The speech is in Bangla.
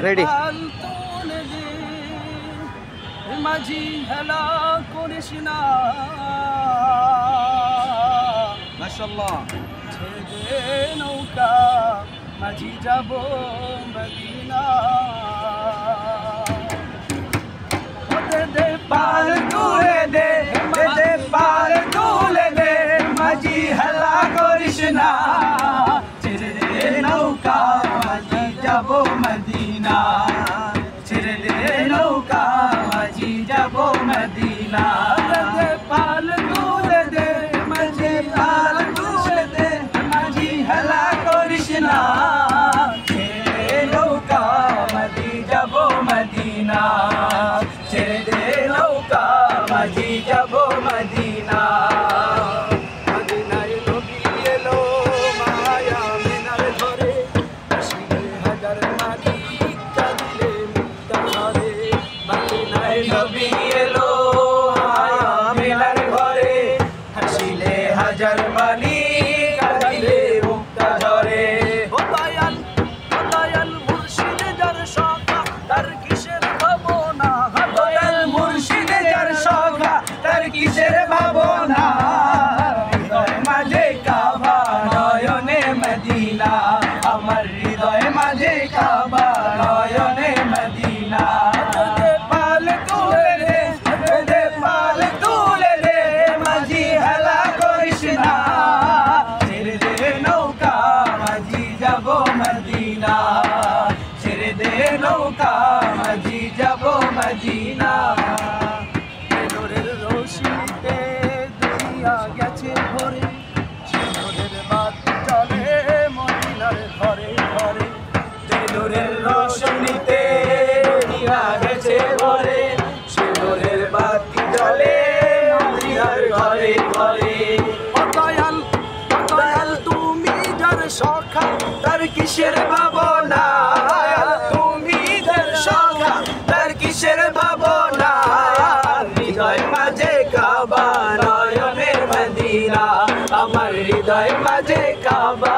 রেডি মাঝি হেলা করিস না মাশাআল্লাহ ছেড়ে নৌকা মাঝি যাব মদিনা দে পাল তুলে দে পাল তুলে দে মাঝি হেলা করিস না ছেড়ে নৌকা মাঝি যাব মদিনা ছেড়ে দে নৌকা মাঝি যাব মদিনা দে পাল তুলে দে মাঝি পাল তুলে দে মাঝি হেলা করিস না ছেড়ে নৌকা মাঝি যাব মদিনা ছেড়ে দে নৌকা মাঝি যাব মদিনা মদিনায় নবী এলো মায়া মিনার ঘরে আসিলে হাজার মালি কাঁদিলে মুক্তা ঝরে মদিনায় নবী এলো মায়া মিনার ঘরে হাসিলে হাজার মালি কাঁদিলে মুক্তা ঝরে ও দয়াল মুর্শিদ যার শাখা তার কিসের ভাবনা দয়াল মুর্শিদ যার শাখা তার কিসের ভাবনা হৃদয় মাঝে কাবা নয়নে মদিনা আমার হৃদয় মাঝে কাবা নয়নে মদিনা পাল তুলে দে পাল তুলে দে মাঝি হেলা করিস না ছেড়ে দে নৌকা মাঝি যাব মদিনা ছেড়ে দে নৌকা মাঝি যাব মদিনা রোশনীতে দুনিয়া গেছে ভরে সিঁদুরের বাতি জ্বলে মদিনার ঘরে ঘরে সিঁদুরের রোশনীতে দুনিয়া গেছে ভরে সিঁদুরের বাতি জ্বলে মদিনার ঘরে ঘরে ও দয়াল তুমি যার সখা তার কিসের ভাবনা তুমি যার সখা তার কিসের ভাবনা হৃদয় মাঝে কাবা নয়নে মদিনা আমার হৃদয় মাঝে কাবা